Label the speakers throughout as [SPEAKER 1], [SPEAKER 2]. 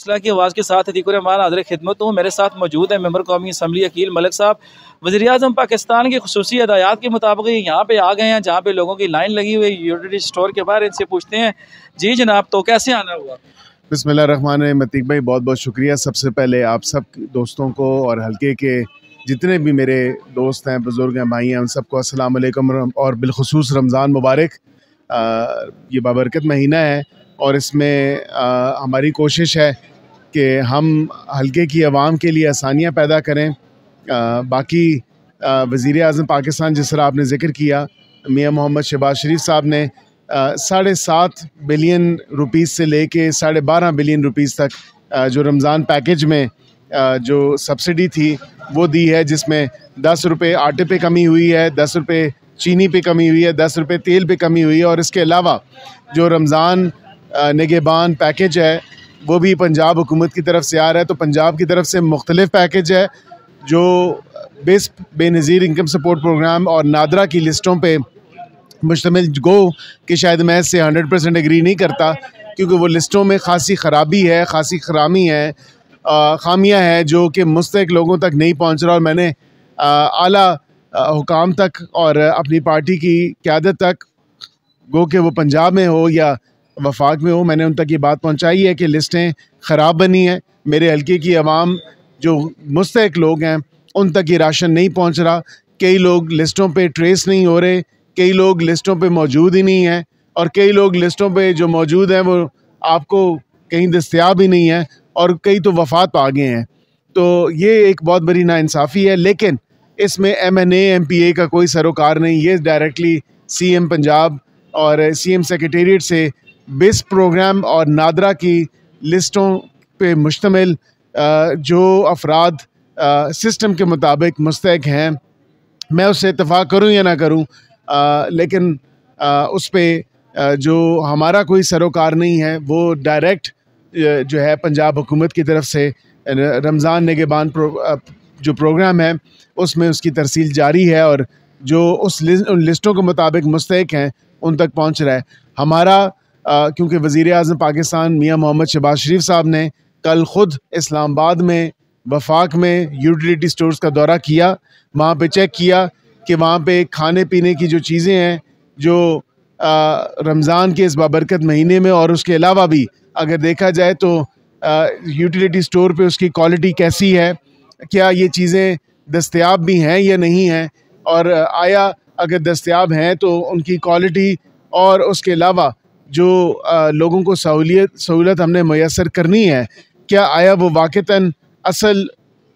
[SPEAKER 1] इस्लाह की आवाज़ के साथ अतीक रहमान हाज़िर खिदमत हूँ। मेरे साथ मौजूद है मेंबर कौमी असम्बली अकील मलिक साहब। वज़ीर-ए-आज़म पाकिस्तान की खुसूसी हदायत के मुताबिक यहाँ पे आ गए हैं जहाँ पे लोगों की लाइन लगी हुई है यूटिलिटी स्टोर के बाहर। इनसे पूछते हैं, जी जनाब, तो कैसे आना हुआ?
[SPEAKER 2] बिस्मिल्लाहिर्रहमानिर्रहीम। अतीक भाई बहुत बहुत शुक्रिया। सबसे पहले आप सब दोस्तों को और हल्के के जितने भी मेरे दोस्त हैं, बुज़ुर्ग हैं, भाई हैं, उन सबको अस्सलाम वालेकुम और बिलखुसूस रमज़ान मुबारक। ये बाबरकत महीना है और इसमें हमारी कोशिश है कि हम हल्के की आवाम के लिए आसानियाँ पैदा करें। बाकी वज़ीर-ए-आज़म पाकिस्तान जिस तरह आपने ज़िक्र किया, मियाँ मोहम्मद शहबाज शरीफ साहब ने 7.5 बिलियन रुपीज़ से लेके 12.5 बिलियन रुपीज़ तक जो रमज़ान पैकेज में जो सब्सिडी थी वो दी है, जिसमें 10 रुपये आटे पे कमी हुई है, 10 रुपये चीनी पे कमी हुई है, 10 रुपये तेल पे कमी हुई है। और इसके अलावा जो रमज़ान निगहबान पैकेज है वो भी पंजाब हुकूमत की तरफ से आ रहा है। तो पंजाब की तरफ से मुख्तलिफ पैकेज है जो बिस्प बेनज़ीर इनकम सपोर्ट प्रोग्राम और नादरा की लिस्टों पे मुश्तमिल, गो कि शायद मैं इससे 100% एग्री नहीं करता, क्योंकि वो लिस्टों में खासी ख़राबी है, खासी खरामी है, खामियां हैं जो कि मुस्तहिक लोगों तक नहीं पहुंच रहा। और मैंने आला हुकाम तक और अपनी पार्टी की क़यादत तक, गो कि वो पंजाब में हो या वफाक में हो, मैंने उन तक ये बात पहुंचाई है कि लिस्टें ख़राब बनी हैं। मेरे हल्के की आवाम जो मुस्तहिक लोग हैं उन तक ये राशन नहीं पहुंच रहा। कई लोग लिस्टों पे ट्रेस नहीं हो रहे, कई लोग लिस्टों पे मौजूद ही नहीं हैं, और कई लोग लिस्टों पे जो मौजूद हैं वो आपको कहीं दस्तयाब ही नहीं है, और कई तो वफ़ात पा गए हैं। तो ये एक बहुत बड़ी नाइंसाफ़ी है। लेकिन इसमें MNA MPA का कोई सरोकार नहीं। ये डायरेक्टली CM पंजाब और CM सेक्रेटेरिएट से बिस्प प्रोग्राम और नादरा की लिस्टों पे मुश्तमिल जो अफराद सिस्टम के मुताबिक मुस्तहिक हैं, मैं उससे इत्तफ़ाक़ करूँ या ना करूँ, लेकिन उस पर जो हमारा कोई सरोकार नहीं है, वो डायरेक्ट जो है पंजाब हुकूमत की तरफ से रमज़ान निगहबान जो प्रोग्राम है उसमें उसकी तरसील जारी है, और जो उन लिस्टों के मुताबिक मुस्तहिक हैं उन तक पहुँच रहा है। हमारा क्योंकि वज़ीर-ए-आज़म पाकिस्तान मियाँ मोहम्मद शहबाज शरीफ साहब ने कल ख़ुद इस्लामाबाद में, वफाक में यूटिलिटी स्टोर्स का दौरा किया, वहाँ पे चेक किया कि वहाँ पे खाने पीने की जो चीज़ें हैं जो रमज़ान के इस बाबरकत महीने में, और उसके अलावा भी अगर देखा जाए तो यूटिलिटी स्टोर पे उसकी क्वालिटी कैसी है, क्या ये चीज़ें दस्तयाब भी हैं या नहीं हैं, और आया अगर दस्तयाब हैं तो उनकी क्वालिटी और उसके अलावा जो लोगों को सहूलत हमने मैसर करनी है, क्या आया वो वाक़तन असल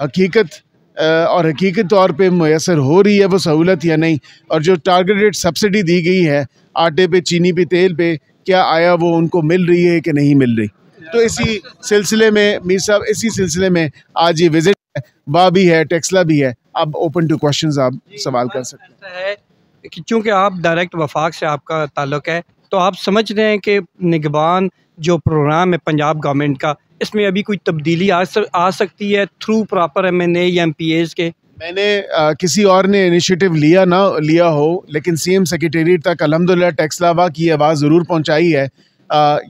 [SPEAKER 2] हकीकत और हकीकत तौर पे मैसर हो रही है वो सहूलत या नहीं, और जो टारगेटेड सब्सिडी दी गई है आटे पे, चीनी पे, तेल पे, क्या आया वो उनको मिल रही है कि नहीं मिल रही। तो इसी सिलसिले में मीर साहब, इसी सिलसिले में आज ये विज़िट है, वाह भी है, टेक्सला भी है। अब ओपन टू क्वेश्चंस, आप सवाल कर सकते हैं।
[SPEAKER 3] कि चूँकि आप डायरेक्ट वफाक से आपका ताल्लुक़ है, तो आप समझ रहे हैं कि निगहबान जो प्रोग्राम है पंजाब गवर्नमेंट का, इसमें अभी कोई तब्दीली आ सकती है थ्रू प्रॉपर MNA या MPAs के? मैंने
[SPEAKER 2] किसी और ने इनिशिएटिव लिया ना लिया हो, लेकिन CM सेक्रेटेरिएट तक अल्हम्दुलिल्लाह टेक्सलावा की आवाज़ ज़रूर पहुँचाई है।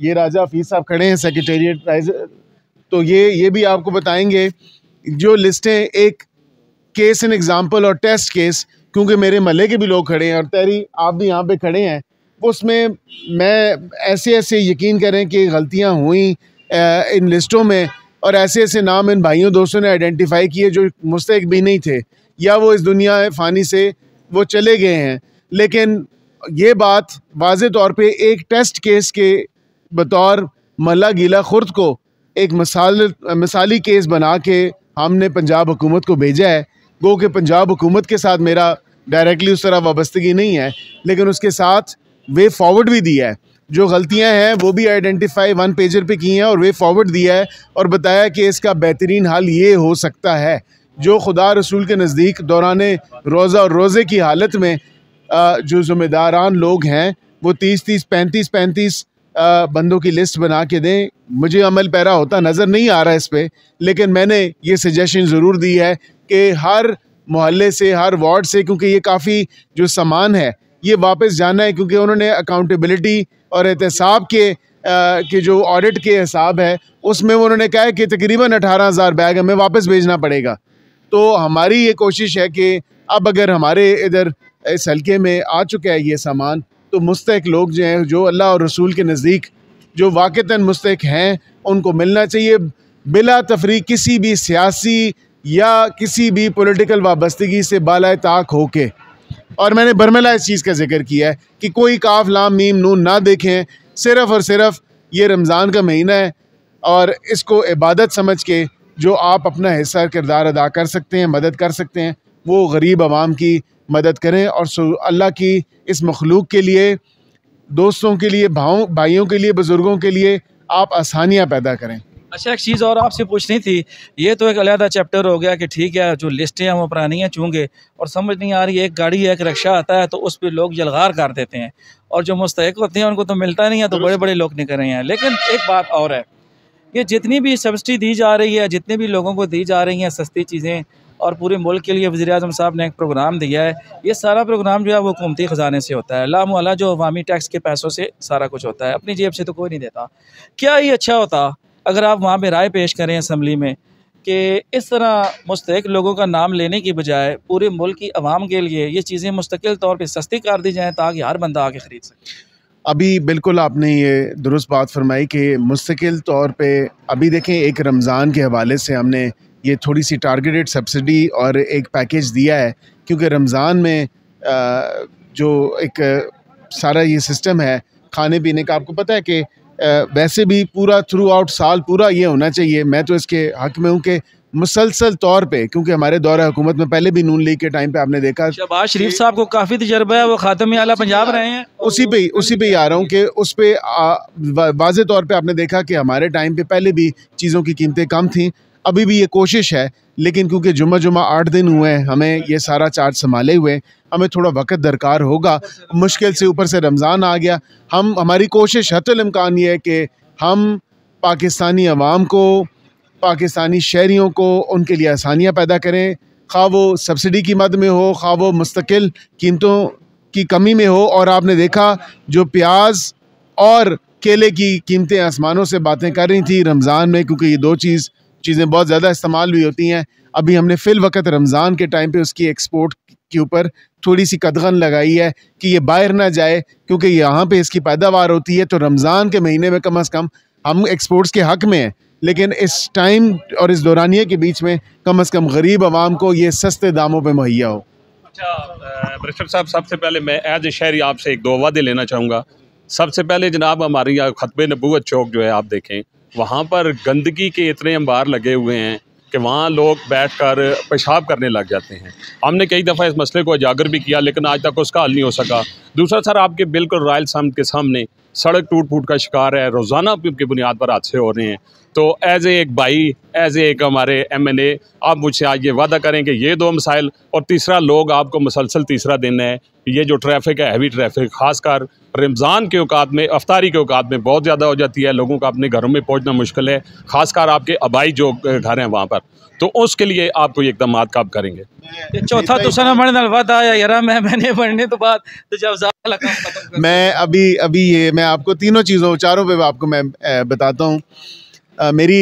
[SPEAKER 2] ये राजा हफीज़ साहब खड़े हैं सेक्रेटेरिएट, तो ये भी आपको बताएंगे जो लिस्टें, एक केस एन एग्ज़ाम्पल और टेस्ट केस, क्योंकि मेरे महल्ले के भी लोग खड़े हैं और तहरी आप भी यहाँ पे खड़े हैं, उसमें मैं ऐसे यकीन करें कि गलतियाँ हुई इन लिस्टों में, और ऐसे नाम इन भाइयों दोस्तों ने आइडेंटिफाई किए जो मुस्तहिक भी नहीं थे, या वो इस दुनिया फ़ानी से वो चले गए हैं। लेकिन ये बात वाज़े तौर पे एक टेस्ट केस के बतौर मल्ला गीला खुर्द को एक मिसाली केस बना के हमने पंजाब हुकूमत को भेजा है। गो कि पंजाब हुकूमत के साथ मेरा डायरेक्टली उस तरह वाबस्तगी नहीं है, लेकिन उसके साथ वे फॉरवर्ड भी दिया है, जो गलतियां हैं वो भी आइडेंटिफाई 1 पेजर पे की हैं, और वे फॉरवर्ड दिया है और बताया कि इसका बेहतरीन हल ये हो सकता है। जो खुदा रसूल के नज़दीक दौराने रोज़ा और रोज़े की हालत में जो ज़िम्मेदारान लोग हैं वो 30-30, 35-35 बंदों की लिस्ट बना के दें। मुझे अमल पैरा होता नज़र नहीं आ रहा है इस पर, लेकिन मैंने ये सजेशन ज़रूर दी है कि हर मोहल्ले से, हर वार्ड से, क्योंकि ये काफ़ी जो सामान है ये वापस जाना है, क्योंकि उन्होंने अकाउंटेबिलिटी और एहतसाब के कि जो ऑडिट के हिसाब है उसमें उन्होंने कहा है कि तकरीबन 18,000 बैग हमें वापस भेजना पड़ेगा। तो हमारी ये कोशिश है कि अब अगर हमारे इधर इस हल्के में आ चुका है ये सामान, तो मुस्तहिक लोग जो हैं, जो अल्लाह और रसूल के नज़दीक जो वाक़तन मुस्तहिक हैं, उनको मिलना चाहिए बिला तफरीक, किसी भी सियासी या किसी भी पॉलिटिकल वाबस्तगी से बालाए ताक होके। और मैंने बरमला इस चीज़ का जिक्र किया है कि कोई काफ लाम मीम नून ना देखें, सिर्फ़ और सिर्फ ये रमज़ान का महीना है और इसको इबादत समझ के जो आप अपना हिस्सा किरदार अदा कर सकते हैं, मदद कर सकते हैं, वो गरीब आवाम की मदद करें और अल्लाह की इस मखलूक के लिए, दोस्तों के लिए, भाइयों के लिए, बुज़ुर्गों के लिए आप आसानियाँ पैदा करें।
[SPEAKER 1] अच्छा, एक चीज़ और आपसे पूछनी थी, ये तो एक अलहदा चैप्टर हो गया कि ठीक है जो लिस्टें हैं वो पुरानी हैं चूँकि, और समझ नहीं आ रही है, एक गाड़ी है, एक रिक्शा आता है तो उस पर लोग जलगार कर देते हैं और जो मुस्तहिक होते हैं उनको तो मिलता नहीं है, तो बड़े बड़े लोग नहीं कर रहे हैं। लेकिन एक बात और है, ये जितनी भी सब्सिडी दी जा रही है, जितने भी लोगों को दी जा रही हैं सस्ती चीज़ें, और पूरे मुल्क के लिए वज़ीर-ए-आज़म साहब ने एक प्रोग्राम दिया है, ये सारा प्रोग्राम जो है वो हुकूमती ख़जाने से होता है, लामोहल्ला जो अवामी टैक्स के पैसों से सारा कुछ होता है, अपनी जेब से तो कोई नहीं देता। क्या ये अच्छा होता अगर आप वहाँ पे राय पेश करें असम्बली में कि इस तरह मुस्तहिक लोगों का नाम लेने की बजाय पूरे मुल्क की आवाम के लिए ये चीज़ें मुस्तकिल तौर पे सस्ती कर दी जाएँ ताकि हर बंदा आके ख़रीद सके?
[SPEAKER 2] अभी बिल्कुल आपने ये दुरुस्त बात फरमाई कि मुस्तकिल तौर पे अभी देखें, एक रमज़ान के हवाले से हमने ये थोड़ी सी टारगेटेड सब्सिडी और एक पैकेज दिया है, क्योंकि रमज़ान में जो एक सारा ये सिस्टम है खाने पीने का, आपको पता है कि वैसे भी पूरा थ्रू आउट साल पूरा ये होना चाहिए। मैं तो इसके हक़ में हूँ कि मुसलसल तौर पे, क्योंकि हमारे दौरे हुकूमत में पहले भी नून लीग के टाइम पे आपने देखा,
[SPEAKER 1] शहबाज शरीफ साहब को काफ़ी तजर्बा है, वो खातमे आला पंजाब रहे हैं,
[SPEAKER 2] उसी पे ही आ रहा हूँ कि उस पर वाज़े तौर पे आपने देखा कि हमारे टाइम पे पहले भी चीज़ों की कीमतें कम थीं। अभी भी ये कोशिश है, लेकिन क्योंकि जुम्मा 8 दिन हुए हैं हमें ये सारा चार्ज संभाले हुए, हमें थोड़ा वक्त दरकार होगा। मुश्किल से ऊपर से रमज़ान आ गया। हमारी कोशिश हत्तुल इम्कान ये है कि हम पाकिस्तानी अवाम को, पाकिस्तानी शहरियों को, उनके लिए आसानियाँ पैदा करें, खा वो सब्सिडी की मद में हो, खा वो मुस्तकिल कीमतों की कमी में हो। और आपने देखा जो प्याज और केले की कीमतें आसमानों से बातें कर रही थी रमज़ान में, क्योंकि ये दो चीज़ें बहुत ज़्यादा इस्तेमाल भी होती हैं। अभी हमने फ़िल वक़्त रमज़ान के टाइम पे उसकी एक्सपोर्ट के ऊपर थोड़ी सी कदगन लगाई है कि ये बाहर ना जाए, क्योंकि यहाँ पे इसकी पैदावार होती है। तो रमज़ान के महीने में कम अज़ कम हम एक्सपोर्ट्स के हक़ में हैं, लेकिन इस टाइम और इस दौरानिए के बीच में कम अज़ कम गरीब आवाम को ये सस्ते दामों पे मुहैया हो।
[SPEAKER 4] अच्छा बैरिस्टर साहब, सबसे पहले मैं एज ए शहरी आपसे एक दो वादे लेना चाहूँगा। सबसे पहले जनाब हमारी खतबे नबूवत चौक जो है आप देखें, वहाँ पर गंदगी के इतने अंबार लगे हुए हैं कि वहाँ लोग बैठकर पेशाब करने लग जाते हैं। हमने कई दफ़ा इस मसले को उजागर भी किया, लेकिन आज तक उसका हल नहीं हो सका। दूसरा सर, आपके बिल्कुल रॉयल सामने के सामने सड़क टूट फूट का शिकार है, रोज़ाना की बुनियाद पर हादसे हो रहे हैं। तो एज एक भाई, एज एक हमारे MNA, आप मुझसे आज ये वादा करें कि ये दो मसाइल, और तीसरा लोग आपको मुसलसल तीसरा दिन है, ये जो ट्रैफिक है, हैवी ट्रैफिक, ख़ासकर रमज़ान के औकात में, अफ्तारी के औकात में बहुत ज़्यादा हो जाती है, लोगों का अपने घरों में पहुँचना मुश्किल है, ख़ासकर आपके आबाई जो घर हैं वहाँ पर। तो उसके लिए आप कोई इक़दाम कब करेंगे?
[SPEAKER 1] चौथा तो सना मरने वादा आया यार, मैंने बढ़ने तो बाद तो जब
[SPEAKER 2] मैं अभी ये मैं आपको तीनों चीज़ों, चारों पे आपको मैं बताता हूँ। मेरी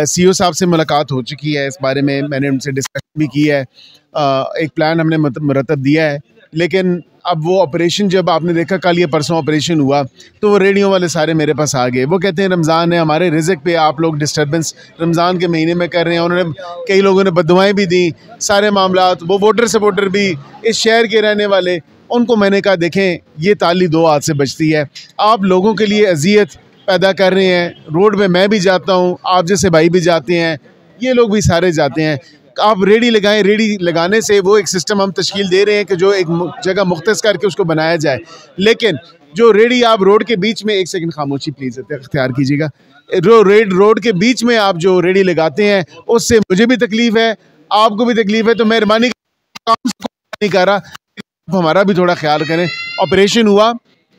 [SPEAKER 2] CEO साहब से मुलाकात हो चुकी है, इस बारे में मैंने उनसे डिस्कशन भी की है। एक प्लान हमने मुरतब दिया है, लेकिन अब वो ऑपरेशन, जब आपने देखा कल ये परसों ऑपरेशन हुआ, तो वो रेडियो वाले सारे मेरे पास आ गए। वो कहते हैं रमज़ान है, हमारे रिज़्क पे आप लोग डिस्टर्बेंस रमज़ान के महीने में कर रहे हैं। उन्होंने कई लोगों ने बददुआएं भी दी, सारे मामलात। वो वोटर सपोर्टर भी इस शहर के रहने वाले, उनको मैंने कहा देखें ये ताली दो हाथ से बचती है, आप लोगों के लिए अजियत पैदा कर रहे हैं। रोड पे मैं भी जाता हूँ, आप जैसे भाई भी जाते हैं, ये लोग भी सारे जाते हैं। आप रेडी लगाएं, रेडी लगाने से वो एक सिस्टम हम तश्कील दे रहे हैं कि जो एक जगह मुख्तस करके उसको बनाया जाए। लेकिन जो रेडी आप रोड के बीच में, एक सेकंड खामोशी प्लीज़ इख्तियार कीजिएगा, रोड के बीच में आप जो रेडी लगाते हैं, उससे मुझे भी तकलीफ़ है, आपको भी तकलीफ़ है। तो मेहरबानी काम नहीं कर रहा, हमारा भी थोड़ा ख्याल करें। ऑपरेशन हुआ,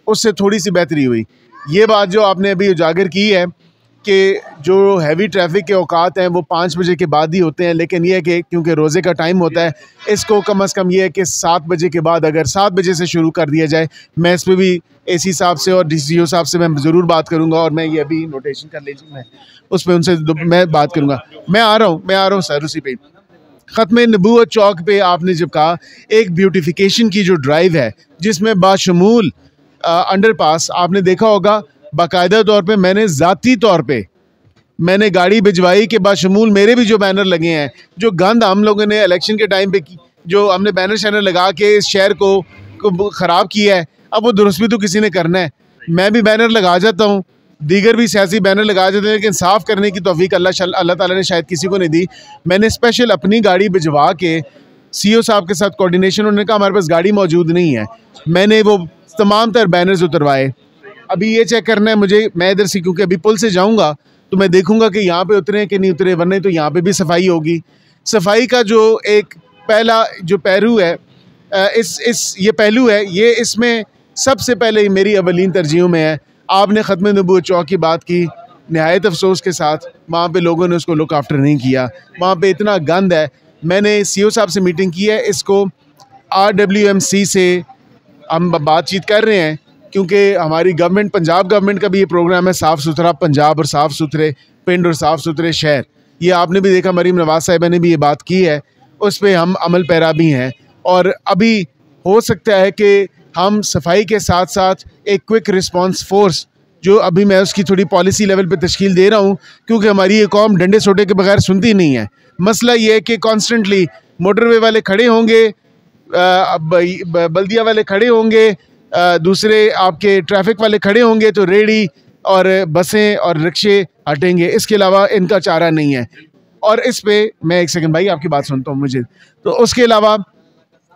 [SPEAKER 2] उससे थोड़ी सी बेहतरी हुई। ये बात जो आपने अभी उजागर की है कि जो हैवी ट्रैफिक के औकात हैं वो 5 बजे के बाद ही होते हैं, लेकिन ये है कि क्योंकि रोज़े का टाइम होता है, इसको कम से कम ये है कि 7 बजे के बाद अगर 7 बजे से शुरू कर दिया जाए। मैं इस पर भी AC साहब से और DCO साहब से मैं ज़रूर बात करूँगा, और मैं ये अभी नोटेशन कर लीजिए, मैं उस पर उनसे मैं बात करूँगा। मैं आ रहा हूँ सर उसी पे। ख़त्म नबूवत चौक पे आपने जब कहा एक ब्यूटिफिकेशन की जो ड्राइव है जिसमें बाशमूल अंडरपास, आपने देखा होगा बाकायदा तौर पे मैंने ज़ाती तौर पे मैंने गाड़ी भिजवाई के बाशमूल मेरे भी जो बैनर लगे हैं, जो गंद हम लोगों ने इलेक्शन के टाइम पे की, जो हमने बैनर शैनर लगा के इस शहर को ख़राब किया है, अब वो दुरुस्त भी तो किसी ने करना है। मैं भी बैनर लगा जाता हूँ, दीगर भी सियासी बैनर लगा जाते हैं, लेकिन साफ़ करने की तौफीक अल्लाह ताला ने शायद किसी को नहीं दी। मैंने स्पेशल अपनी गाड़ी भिजवा के CO साहब के साथ कोऑर्डिनेशन, उन्होंने कहा हमारे पास गाड़ी मौजूद नहीं है, मैंने वो तमाम तर बैनर्स उतरवाए। अभी ये चेक करना है मुझे, मैं इधर से क्योंकि अभी पुल से जाऊंगा तो मैं देखूंगा कि यहाँ पे उतरे कि नहीं उतरे, वरना तो यहाँ पे भी सफाई होगी। सफाई का जो एक पहला जो पहलू है, ये पहलू है, ये इसमें सबसे पहले मेरी अवलीन तरजीहों में है। आपने ख़त्म नबूवत चौक की बात की, नहायत अफसोस के साथ वहाँ पे लोगों ने उसको लुक आफ्टर नहीं किया, वहाँ पे इतना गंद है। मैंने CO साहब से मीटिंग की है, इसको RWMC से हम बातचीत कर रहे हैं, क्योंकि हमारी गवर्नमेंट, पंजाब गवर्नमेंट का भी ये प्रोग्राम है साफ़ सुथरा पंजाब और साफ़ सुथरे पिंड और साफ़ सुथरे शहर। ये आपने भी देखा, मरीम नवाज साहिबा ने भी ये बात की है, उस पर हम अमल पैरा भी हैं। और अभी हो सकता है कि हम सफाई के साथ साथ एक क्विक रिस्पांस फोर्स, जो अभी मैं उसकी थोड़ी पॉलिसी लेवल पे तश्कील दे रहा हूँ, क्योंकि हमारी ये कौम डंडे सोटे के बगैर सुनती नहीं है। मसला ये है कि कॉन्स्टेंटली मोटरवे वाले खड़े होंगे, बल्दिया वाले खड़े होंगे, दूसरे आपके ट्रैफिक वाले खड़े होंगे, तो रेडी और बसें और रिक्शे हटेंगे, इसके अलावा इनका चारा नहीं है। और इस पे मैं एक सेकंड भाई आपकी बात सुनता हूँ मुझे, तो उसके अलावा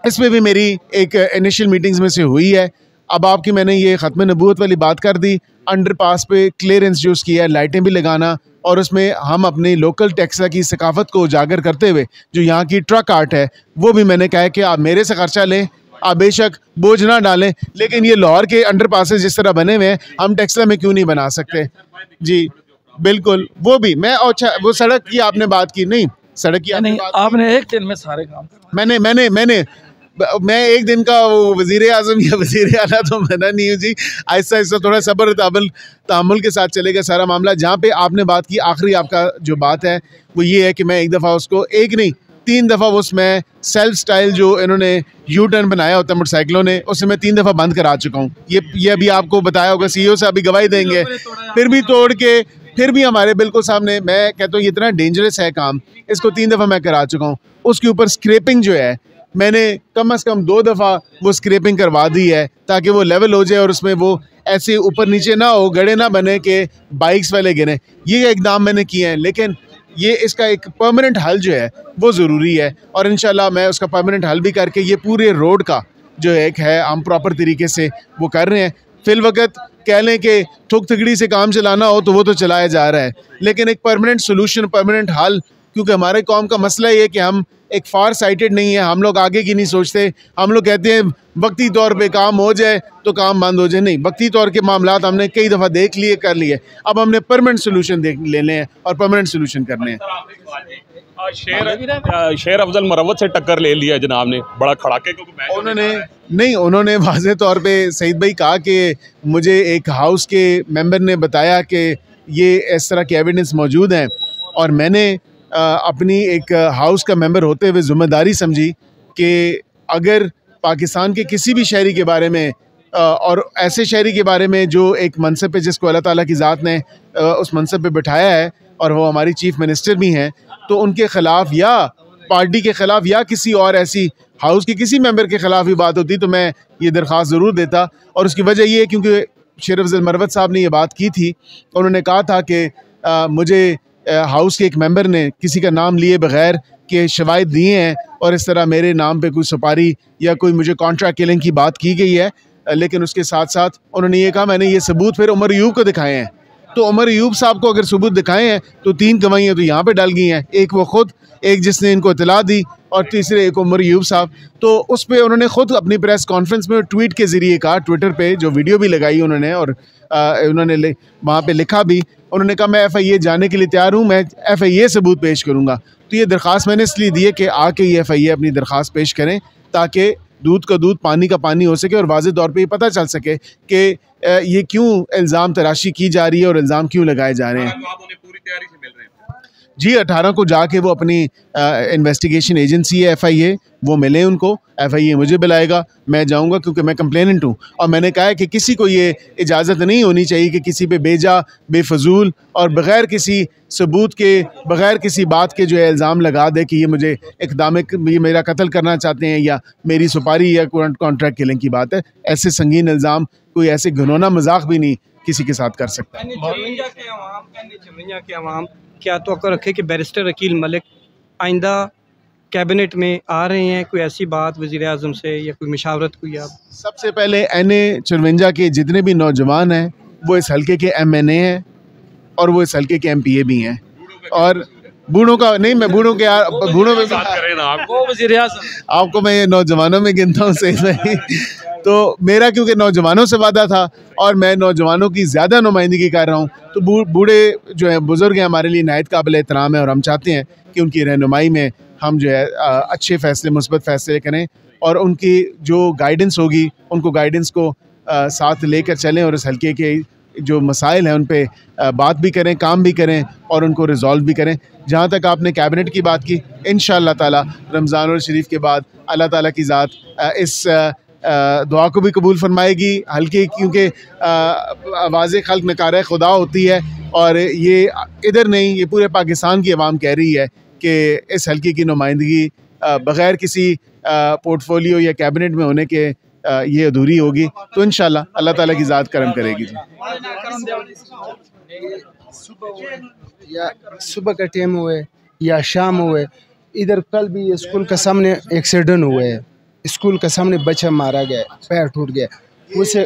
[SPEAKER 2] इस पे भी मेरी एक इनिशियल मीटिंग्स में से हुई है। अब आपकी मैंने ये ख़त्म नबूवत वाली बात कर दी, अंडरपास पे क्लियरेंस जो उसकी है, लाइटें भी लगाना, और उसमें हम अपनी लोकल टैक्सा की सकाफ़त को उजागर करते हुए जो यहाँ की ट्रक आर्ट है वो भी मैंने कहा है कि आप मेरे से खर्चा लें, आप बेशक बोझ ना डालें, लेकिन ये लाहौर के अंडरपासेस जिस तरह बने हुए हैं हम टेक्सला में क्यों नहीं बना सकते। जी बिल्कुल, वो भी मैं, अच्छा वो सड़क की आपने बात की, नहीं सड़क की
[SPEAKER 1] नहीं, आपने एक दिन में सारे काम
[SPEAKER 2] मैं एक दिन का वो वज़ीर आज़म या वज़ीर आला तो बना नहीं हूँ जी। आहिस्ता आहिस्ता थोड़ा सब्र तामुल के साथ चलेगा सारा मामला। जहाँ पे आपने बात की, आखिरी आपका जो बात है वो ये है कि मैं एक दफ़ा उसको, एक नहीं 3 दफ़ा उसमें सेल्फ स्टाइल जो इन्होंने यू टर्न बनाया होता है मोटरसाइकिलों ने, उसे मैं 3 दफ़ा बंद करा चुका हूँ। ये अभी आपको बताया होगा, CEO से अभी गवाही देंगे, फिर भी तोड़ के फिर भी हमारे बिल्कुल सामने। मैं कहता हूँ ये इतना डेंजरस है काम, इसको 3 दफ़ा मैं करा चुका हूँ। उसके ऊपर स्क्रैपिंग जो है मैंने कम से कम 2 दफ़ा वो स्क्रैपिंग करवा दी है, ताकि वो लेवल हो जाए और उसमें वो ऐसे ऊपर नीचे ना हो, गड़े ना बने कि बाइक्स वाले गिरे। ये इकदाम मैंने किए हैं, लेकिन ये इसका एक परमानेंट हल जो है वो ज़रूरी है, और इंशाल्लाह मैं उसका परमानेंट हल भी करके ये पूरे रोड का जो एक है हम प्रॉपर तरीके से वो कर रहे हैं। फिल वक्त कह लें कि ठुक थकड़ी से काम चलाना हो तो वो तो चलाया जा रहा है, लेकिन एक परमानेंट सोल्यूशन, परमानेंट हल, क्योंकि हमारे कौम का मसला ये है कि हम एक फार साइटेड नहीं है, हम लोग आगे की नहीं सोचते। हम लोग कहते हैं वक्ती तौर पे काम हो जाए तो काम बंद हो जाए, नहीं, वक्ती तौर के मामलात हमने कई दफ़ा देख लिए, कर लिए, अब हमने परमानेंट सोल्यूशन लेने हैं और परमानेंट सोल्यूशन करने हैं।
[SPEAKER 4] शेर अफजल मरवत से टक्कर ले लिया जनाब ने, बड़ा खड़ाके को
[SPEAKER 2] उन्होंने वाज़े तौर पे सईद भाई कहा कि मुझे एक हाउस के मेंबर ने बताया कि ये इस तरह के एविडेंस मौजूद हैं, और मैंने अपनी एक हाउस का मेंबर होते हुए ज़िम्मेदारी समझी कि अगर पाकिस्तान के किसी भी शहरी के बारे में और ऐसे शहरी के बारे में जो एक मनसब पे, जिसको अल्लाह ताला की ज़ात ने उस मनसब पे बिठाया है और वो हमारी चीफ मिनिस्टर भी हैं, तो उनके ख़िलाफ़ या पार्टी के ख़िलाफ़ या किसी और ऐसी हाउस के किसी मेंबर के ख़िलाफ़ भी बात होती तो मैं ये दरख्वास्त ज़रूर देता। और उसकी वजह ये है क्योंकि शेर अफजल मरवत साहब ने ये बात की थी, उन्होंने कहा था कि मुझे हाउस के एक मेंबर ने किसी का नाम लिए बगैर के शवाहिद दिए हैं और इस तरह मेरे नाम पे कोई सुपारी या कोई मुझे कॉन्ट्रैक्ट किलिंग की बात की गई है। लेकिन उसके साथ साथ उन्होंने ये कहा मैंने ये सबूत फिर उमर अयूब को दिखाए हैं, तो उमर अयूब साहब को अगर सबूत दिखाए हैं तो 3 गवाहियाँ तो यहाँ पे डल गई हैं, एक वो खुद, एक जिसने इनको इतला दी, और तीसरे एक उमर अयूब साहब। तो उस पर उन्होंने ख़ुद अपनी प्रेस कॉन्फ्रेंस में ट्वीट के ज़रिए कहा, ट्विटर पे जो वीडियो भी लगाई उन्होंने, और उन्होंने वहाँ पे लिखा भी उन्होंने कहा मैं FIA जाने के लिए तैयार हूँ, मैं FIA सबूत पेश करूँगा। तो ये दरख्वास्त मैंने इसलिए दी है कि आके ये FIA अपनी दरख्वास्त पेश करें ताकि दूध का दूध पानी का पानी हो सके और वाज़ेह तौर पे ये पता चल सके कि ये क्यों इल्ज़ाम तराशी की जा रही है और इल्ज़ाम क्यों लगाए जा रहे हैं।
[SPEAKER 4] आप उन्हें पूरी तैयारी से मिल रहे हैं?
[SPEAKER 2] जी 18 को जाके वो अपनी इन्वेस्टिगेशन एजेंसी है FIA, वो मिले उनको, FIA मुझे बुलाएगा, मैं जाऊंगा क्योंकि मैं कंप्लेनेंट हूँ। और मैंने कहा है कि किसी को ये इजाज़त नहीं होनी चाहिए कि किसी पे बेजा बेफजूल और बग़ैर किसी सबूत के, बग़ैर किसी बात के जो है इल्ज़ाम लगा दे कि ये मुझे इक़दामिक, ये मेरा कत्ल करना चाहते हैं या मेरी सुपारी या कॉन्ट्रैक्ट किलिंग की बात है। ऐसे संगीन इल्ज़ाम कोई ऐसे घिनौना मजाक भी नहीं किसी के साथ कर सकता।
[SPEAKER 3] के अवाम क्या तो रखे कि बैरिस्टर अकील मलिक आइंदा कैबिनेट में आ रहे हैं, कोई ऐसी बात वज़ीर आज़म से या कोई मशावरत कोई? आप
[SPEAKER 2] सबसे पहले NA 54 के जितने भी नौजवान हैं वो इस हल्के के MNA हैं और वो इस हल्के के MPA भी हैं। और बूढ़ों का नहीं, मैं बूढ़ों के बूढ़ों में
[SPEAKER 4] बात करें ना
[SPEAKER 2] आपको मैं ये नौजवानों में गिनता हूँ सही नहीं। तो मेरा क्योंकि नौजवानों से वादा था और मैं नौजवानों की ज़्यादा नुमाइंदगी कर रहा हूँ, तो बूढ़े जो हैं, बुज़ुर्ग हैं, हमारे लिए नायत काबिल एहतराम है और हम चाहते हैं कि उनकी रहनुमाई में हम जो है अच्छे फ़ैसले, मुस्बत फ़ैसले करें और उनकी जो गाइडेंस होगी उनको गाइडेंस को साथ लेकर चलें और इस हल्के के जो मसाइल हैं उन पे बात भी करें, काम भी करें और उनको रिज़ॉल्व भी करें। जहाँ तक आपने कैबिनेट की बात की, इंशाअल्लाह ताला रमज़ानुल शरीफ के बाद अल्लाह ताला की ज़ात इस दुआ को भी कबूल फरमाएगी। हल्के क्योंकि आवाज़ खल्क नकार खुदा होती है और ये इधर नहीं, ये पूरे पाकिस्तान की आवाम कह रही है कि इस हल्के की नुमाइंदगी बग़ैर किसी पोर्टफोलियो या कैबिनेट में होने के ये अधूरी होगी। तो इंशाल्लाह अल्लाह ताला की ज़ात करम करेगी।
[SPEAKER 5] या सुबह का टाइम हुए या शाम हुए, इधर कल भी स्कूल के सामने एक्सीडेंट हुए है, स्कूल के सामने बच्चा मारा गया, पैर टूट गया, उसे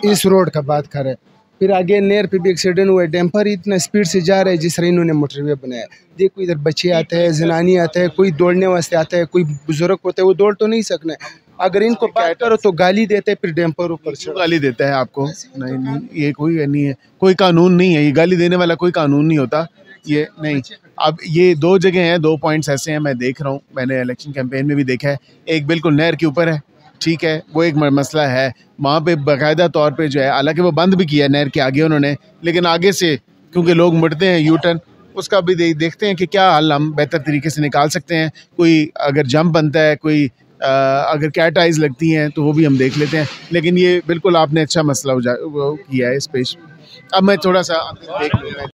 [SPEAKER 5] इस रोड का बात करें। फिर आगे नेर पे भी एक्सीडेंट हुआ है, डैम्पर इतना स्पीड से जा रहा है जिस तरह इन्होंने मोटरवे बनाया। देखो इधर बच्चे आते हैं, जनानी आते हैं, कोई दौड़ने वास्ते आता है, कोई बुजुर्ग होता है, वो दौड़ तो नहीं सकना। अगर इनको बात करो तो गाली देते हैं, फिर डैम्पर ऊपर से
[SPEAKER 2] गाली देता है आपको। नहीं, ये कोई नहीं है, कोई कानून नहीं है, ये गाली देने वाला कोई कानून नहीं होता ये। नहीं, अब ये दो जगह हैं, 2 पॉइंट्स ऐसे हैं, मैं देख रहा हूँ, मैंने इलेक्शन कैंपेन में भी देखा है। एक बिल्कुल नहर के ऊपर है, ठीक है, वो एक मसला है, वहाँ पे बाकायदा तौर पे जो है, हालांकि वो बंद भी किया नहर के आगे उन्होंने, लेकिन आगे से क्योंकि लोग मुड़ते हैं यू टर्न, उसका भी देखते हैं कि क्या हल हम बेहतर तरीके से निकाल सकते हैं। कोई अगर जंप बनता है, कोई अगर कैट आइज़ लगती हैं तो वो भी हम देख लेते हैं। लेकिन ये बिल्कुल आपने अच्छा मसला किया है इस पेश। अब मैं थोड़ा सा देख लूँगा।